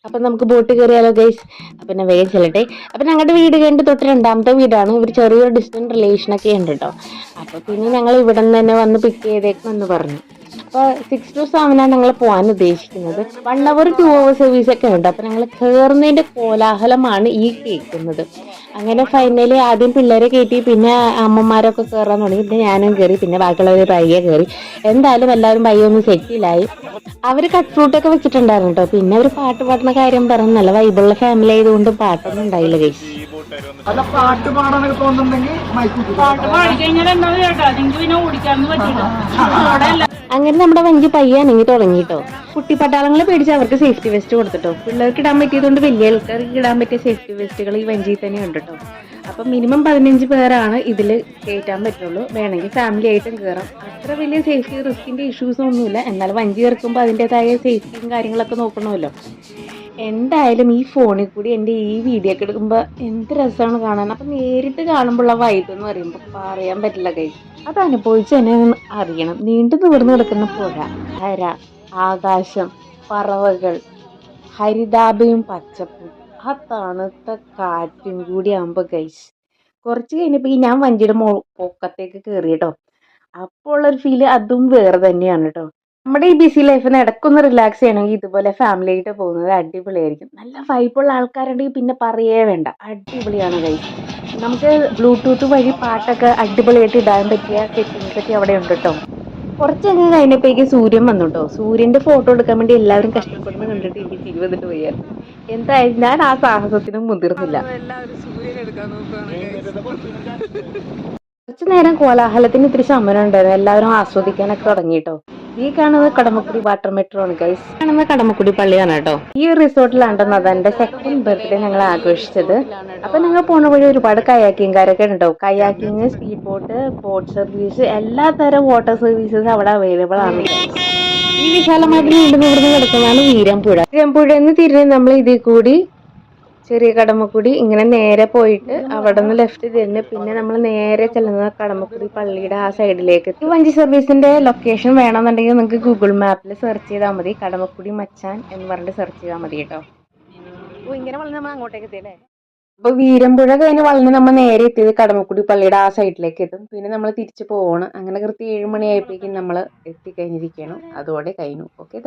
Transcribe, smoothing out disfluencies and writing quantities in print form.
അപ്പൊ നമുക്ക് boat കയറിയാലോ guys. അപ്പൊ ഞാൻ വേഗം ചെല്ലട്ടെ. അപ്പൊ ഞങ്ങളുടെ വീട് കഴിഞ്ഞിട്ട് തൊട്ട് രണ്ടാമത്തെ വീടാണ്. ഇവർ ചെറിയൊരു ഡിസ്റ്റന്റ് റിലേഷൻ ഒക്കെ ഉണ്ട് കേട്ടോ. അപ്പൊ പിന്നെ ഞങ്ങൾ ഇവിടെ നിന്ന് തന്നെ വന്ന് പിക്ക് ചെയ്തേക്കെന്ന് പറഞ്ഞു. അപ്പൊ 6 to 7 ആണ് ഞങ്ങൾ പോകാൻ ഉദ്ദേശിക്കുന്നത്. 1 hour 2 hour സർവീസ് ഒക്കെ ഉണ്ട്. അപ്പൊ ഞങ്ങൾ കയറുന്നതിന്റെ കോലാഹലമാണ് ഈ കേൾക്കുന്നത്. അങ്ങനെ ഫൈനലി ആദ്യം പിള്ളേരെ കയറ്റി, പിന്നെ അമ്മമാരൊക്കെ കയറാൻ തുടങ്ങി, പിന്നെ ഞാനും കയറി, പിന്നെ ബാക്കിയുള്ളവർ പയ്യെ കയറി. എന്തായാലും എല്ലാവരും പയ്യെ ഒന്ന് സെറ്റിലായി. അവര് കട്ട് ഫ്രൂട്ട് ഒക്കെ വെച്ചിട്ടുണ്ടായിരുന്നു കേട്ടോ. പിന്നെ അവര് പാട്ട് പാടുന്ന കാര്യം പറഞ്ഞു. നല്ല വൈബുള്ള ഫാമിലി ആയതുകൊണ്ട് പാട്ടൊന്നും ഉണ്ടായില്ല ഗൈസ്. അല്ല, പാട്ട് പാടാനൊക്കെ തോന്നുന്നുണ്ടെങ്കിൽ അങ്ങനെ നമ്മുടെ വഞ്ചി പയ്യെ അനങ്ങി തുടങ്ങിട്ടോ. കുട്ടി പട്ടാളങ്ങളെ പേടിച്ച് അവർക്ക് സേഫ്റ്റി വെസ്റ്റ് കൊടുത്തിട്ടോ. പിള്ളേർക്ക് ഇടാൻ പറ്റിയതുകൊണ്ട് വലിയ ആൾക്കാർക്ക് ഇടാൻ പറ്റിയ സേഫ്റ്റി വെസ്റ്റുകൾ ഈ വഞ്ചിയിൽ തന്നെ ഉണ്ട് കേട്ടോ. അപ്പൊ മിനിമം 15 പേരാണ് ഇതിൽ കയറ്റാൻ പറ്റുള്ളൂ. വേണമെങ്കിൽ ഫാമിലി ആയിട്ടും കയറാം. അത്ര വലിയ സേഫ്റ്റി റിസ്കിന്റെ ഇഷ്യൂസ് ഒന്നുമില്ല. എന്നാൽ വഞ്ചി ഇറക്കുമ്പോൾ അതിൻ്റെതായ സേഫ്റ്റിയും കാര്യങ്ങളൊക്കെ നോക്കണമല്ലോ. എന്തായാലും ഈ ഫോണിൽ കൂടി എൻ്റെ ഈ വീഡിയോ ഒക്കെ എടുക്കുമ്പോൾ എന്ത് രസമാണ് കാണാൻ. അപ്പം നേരിട്ട് കാണുമ്പോഴുള്ള വൈബ് എന്ന് പറയുമ്പോൾ പറയാൻ പറ്റില്ല കൈ. അത് അനുഭവിച്ച് തന്നെ അറിയണം. നീണ്ടു നിവർന്ന് കിടക്കുന്ന പുഴ, ധര, ആകാശം, പറവകൾ, ഹരിതാഭയും പച്ചപ്പും, ആ തണുത്ത കാറ്റും കൂടി ആകുമ്പോൾ ഗൈസ്, കുറച്ച് കഴിഞ്ഞപ്പോൾ ഈ ഞാൻ വഞ്ചിയുടെ പൊക്കത്തേക്ക് കയറിയിട്ടോ. അപ്പോൾ ഉള്ളൊരു ഫീല് അതും വേറെ തന്നെയാണ് കേട്ടോ. നമ്മുടെ ഈ ബിസി ലൈഫിന് ഇടയ്ക്കൊന്ന് റിലാക്സ് ചെയ്യണമെങ്കിൽ ഇതുപോലെ ഫാമിലി ആയിട്ട് പോകുന്നത് അടിപൊളിയായിരിക്കും. നല്ല വൈബുള്ള ആൾക്കാരുണ്ടെങ്കിൽ പിന്നെ പറയേ വേണ്ട, അടിപൊളിയാണ് ഗൈസ്. നമുക്ക് ബ്ലൂടൂത്ത് വഴി പാട്ടൊക്കെ അടിപൊളിയായിട്ട് ഇടാൻ പറ്റിയ സെറ്റിങ്സ് ഒക്കെ അവിടെ ഉണ്ട് കേട്ടോ. കുറച്ചങ്ങ് കഴിഞ്ഞപ്പോഴേക്ക് സൂര്യൻ വന്നു കേട്ടോ. സൂര്യന്റെ ഫോട്ടോ എടുക്കാൻ വേണ്ടി എല്ലാവരും കഷ്ടപ്പെടുന്നത് കണ്ടിട്ട് എനിക്ക് ചിരി വന്നിട്ട് പോയായിരുന്നു. എന്തായാലും ഞാൻ ആ സാഹസത്തിനും മുതിർന്നില്ല. കുറച്ചു നേരം കോലാഹലത്തിന് ഇത്തിരി ശമനം ഉണ്ടായിരുന്നു. എല്ലാവരും ആസ്വദിക്കാനൊക്കെ തുടങ്ങിട്ടോ. ഈ കാണുന്നത് കടമക്കുടി വാട്ടർ മെട്രോ ആണ് ഗൈസ്. കാണുന്ന കടമക്കുടി പള്ളിയാണ് കേട്ടോ. ഈ ഒരു റിസോർട്ടിലാണ് അതെന്റെ സെക്കൻഡ് ബർത്ത്ഡേ ഞങ്ങൾ ആഘോഷിച്ചത്. അപ്പൊ ഞങ്ങൾ പോണ വഴി ഒരുപാട് കയാക്കിങ്കാരൊക്കെ ഉണ്ടോ. Kayaking, speed boat, boat service, എല്ലാ തരം വാട്ടർ സർവീസസ് അവിടെ അവൈലബിൾ ആണ്. ഈ വിശാലമായിട്ട് നീണ്ടു നിവർന്ന് കിടക്കുന്നതാണ് വീരംപുഴ. വീരംപുഴന്ന് തിരിഞ്ഞ് നമ്മൾ ഇതിൽ കൂടി ചെറിയ കടമക്കുടി ഇങ്ങനെ നേരെ പോയിട്ട് അവിടെ നിന്ന് ലെഫ്റ്റ് തിരിഞ്ഞ് പിന്നെ നമ്മൾ നേരെ ചെല്ലുന്നത് കടമക്കുടി പള്ളിയുടെ ആ സൈഡിലേക്ക്. ഈ വഞ്ചി സർവീസിന്റെ ലൊക്കേഷൻ വേണമെന്നുണ്ടെങ്കിൽ നിങ്ങൾക്ക് ഗൂഗിൾ മാപ്പിൽ സെർച്ച് ചെയ്താൽ മതി. കടമക്കുടി മച്ചാൻ എന്ന് പറഞ്ഞിട്ട് സെർച്ച് ചെയ്താൽ മതി കേട്ടോ. ഇങ്ങനെ വളർന്ന് നമ്മൾ അങ്ങോട്ടേക്ക് എത്തിയല്ലേ. അപ്പൊ വീരമ്പുഴ കഴിഞ്ഞ് വളർന്ന് നമ്മൾ നേരെ എത്തിയത് കടമക്കുടി പള്ളിയുടെ ആ സൈഡിലേക്ക് എത്തും. പിന്നെ നമ്മൾ തിരിച്ചു പോകണം. അങ്ങനെ കൃത്യം 7 മണിയായപ്പോഴേക്കും നമ്മൾ എത്തിക്കഴിഞ്ഞിരിക്കണം. അതോടെ കഴിഞ്ഞു. ഓക്കെ,